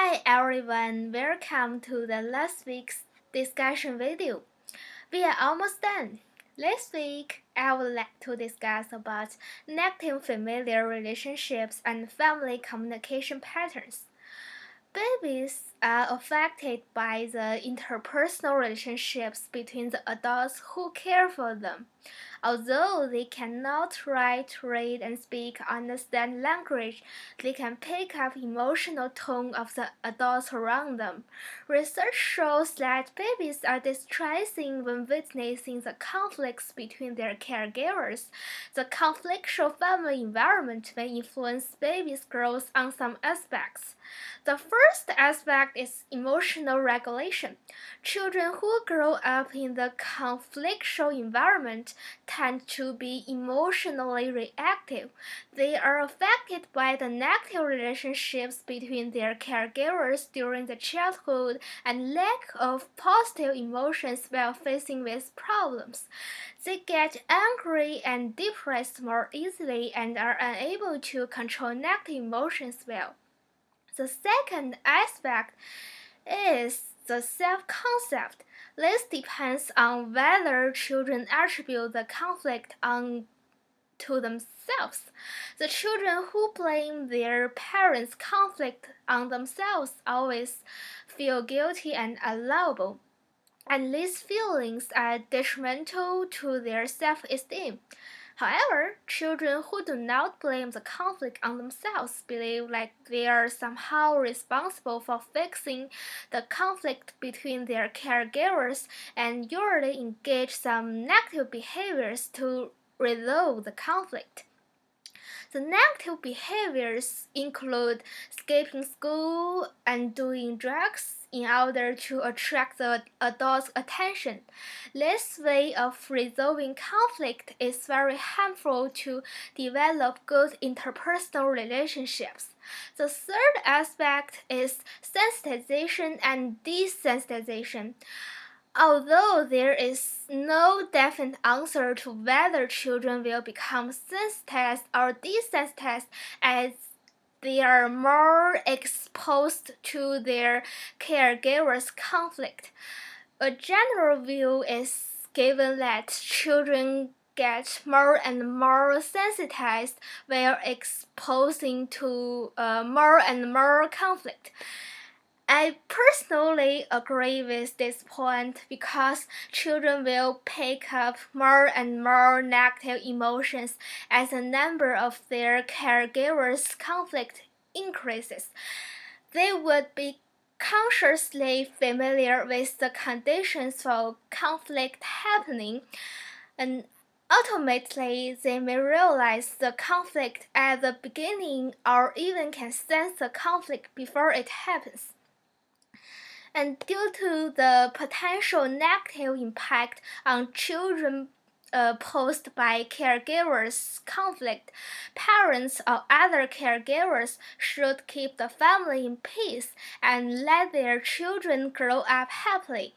Hi everyone, welcome to the last week's discussion video. We are almost done. This week, I would like to discuss about negative familiar relationships and family communication patterns. Babies are affected by the interpersonal relationships between the adults who care for them. Although they cannot write, read, and speak or understand language, they can pick up emotional tone of the adults around them. Research shows that babies are distressing when witnessing the conflicts between their caregivers. The conflictual family environment may influence babies' growth on some aspects. The first aspect is emotional regulation. Children who grow up in the conflictual environment tend to be emotionally reactive. They are affected by the negative relationships between their caregivers during the childhood and lack of positive emotions while facing with problems. They get angry and depressed more easily and are unable to control negative emotions well. The second aspect is the self-concept. This depends on whether children attribute the conflict to themselves. The children who blame their parents' conflict on themselves always feel guilty and unlovable, and these feelings are detrimental to their self-esteem. However, children who do not blame the conflict on themselves believe like they are somehow responsible for fixing the conflict between their caregivers and usually engage some negative behaviors to resolve the conflict. The negative behaviors include skipping school and doing drugs in order to attract the adult's attention. This way of resolving conflict is very harmful to develop good interpersonal relationships. The third aspect is sensitization and desensitization. Although there is no definite answer to whether children will become sensitized or desensitized as they are more exposed to their caregivers' conflict, a general view is given that children get more and more sensitized while exposing to more and more conflict. I personally agree with this point because children will pick up more and more negative emotions as the number of their caregivers' conflict increases. They would be consciously familiar with the conditions for conflict happening, and ultimately they may realize the conflict at the beginning or even can sense the conflict before it happens. And due to the potential negative impact on children posed by caregivers' conflict, parents or other caregivers should keep the family in peace and let their children grow up happily.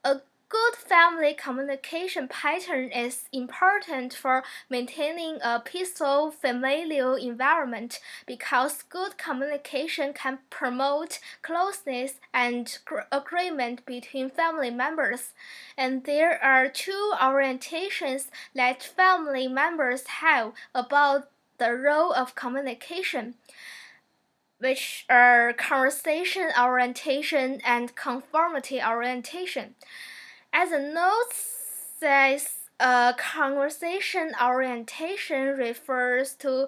A good family communication pattern is important for maintaining a peaceful familial environment because good communication can promote closeness and agreement between family members. And there are two orientations that family members have about the role of communication, which are conversation orientation and conformity orientation. As a note says, conversation orientation refers to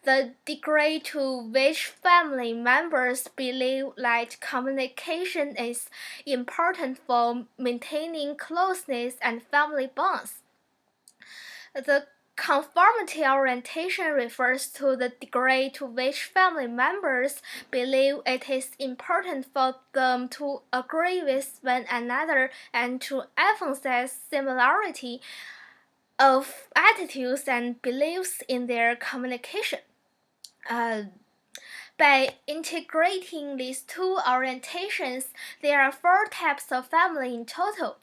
the degree to which family members believe that communication is important for maintaining closeness and family bonds. The conformity orientation refers to the degree to which family members believe it is important for them to agree with one another and to emphasize similarity of attitudes and beliefs in their communication. By integrating these two orientations, there are four types of family in total.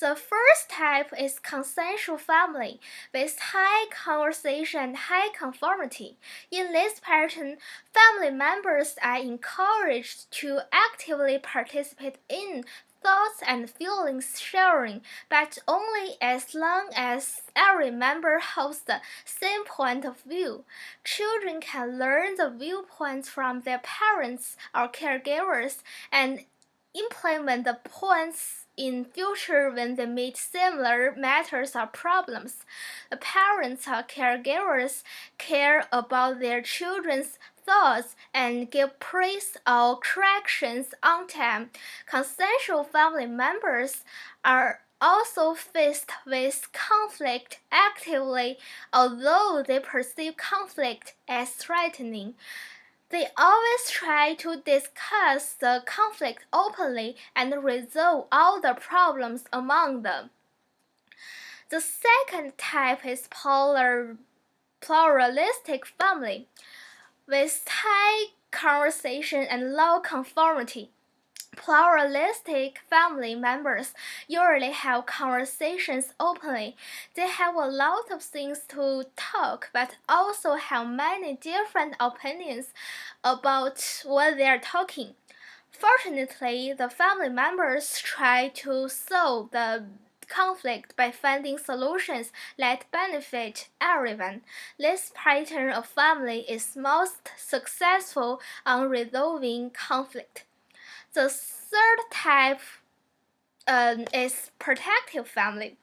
The first type is consensual family with high conversation and high conformity. In this pattern, family members are encouraged to actively participate in thoughts and feelings sharing, but only as long as every member holds the same point of view. Children can learn the viewpoints from their parents or caregivers and implement the points in future when they meet similar matters or problems. The parents or caregivers care about their children's thoughts and give praise or corrections on time. Consensual family members are also faced with conflict actively, although they perceive conflict as threatening. They always try to discuss the conflict openly and resolve all the problems among them. The second type is pluralistic family, with high conversation and low conformity. Pluralistic family members usually have conversations openly. They have a lot of things to talk, but also have many different opinions about what they are talking. Fortunately, the family members try to solve the conflict by finding solutions that benefit everyone. This pattern of family is most successful on resolving conflict. The third type is protective family.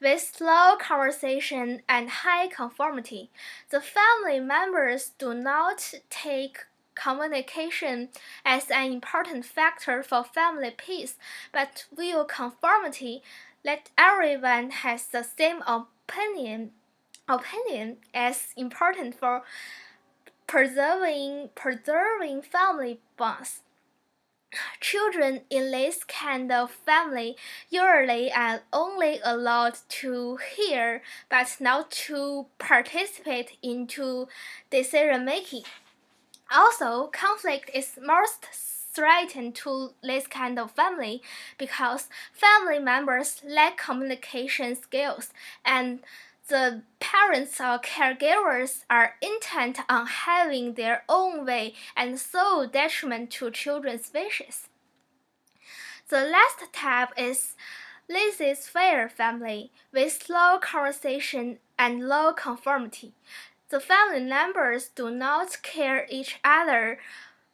With slow conversation and high conformity, the family members do not take communication as an important factor for family peace, but view conformity that everyone has the same opinion as important for preserving family bonds. Children in this kind of family usually are only allowed to hear but not to participate into decision making. Also, conflict is most threatened to this kind of family because family members lack communication skills and the parents or caregivers are intent on having their own way and so detriment to children's wishes. The last type is laissez-faire family with slow conversation and low conformity. The family members do not care each other,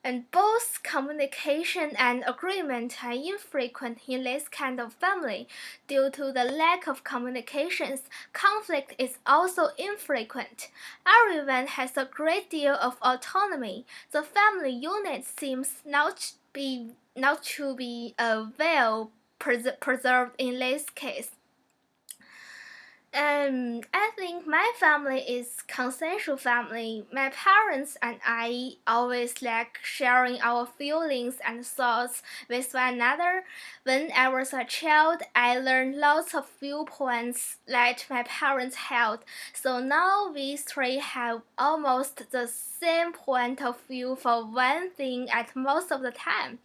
and both communication and agreement are infrequent in this kind of family. Due to the lack of communications, conflict is also infrequent. Everyone has a great deal of autonomy. The family unit seems not to be well preserved in this case. I think my family is consensual family. My parents and I always like sharing our feelings and thoughts with one another. When I was a child, I learned lots of viewpoints that my parents held. So now we three have almost the same point of view for one thing at most of the time.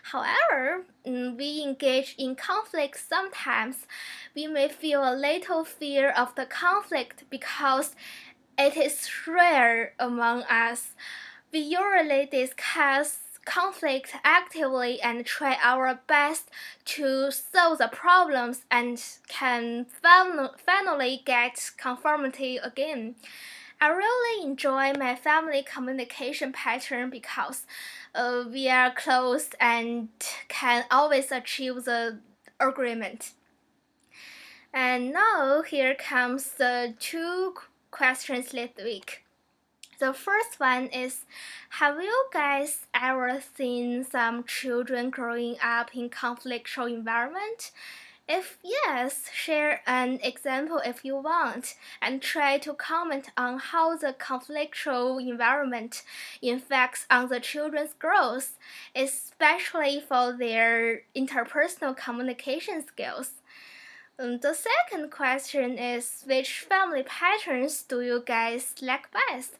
However, we engage in conflict sometimes. We may feel a little fear of the conflict because it is rare among us. We usually discuss conflict actively and try our best to solve the problems and can finally get conformity again. I really enjoy my family communication pattern because we are close and can always achieve the agreement. And now here comes the two questions this week. The first one is, have you guys ever seen some children growing up in conflictual environment? If yes, share an example if you want, and try to comment on how the conflictual environment impacts on the children's growth, especially for their interpersonal communication skills. The second question is, which family patterns do you guys like best?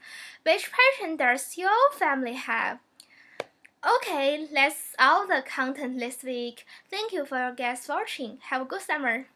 Which pattern does your family have? Okay, that's all the content this week. Thank you for your guests watching. Have a good summer.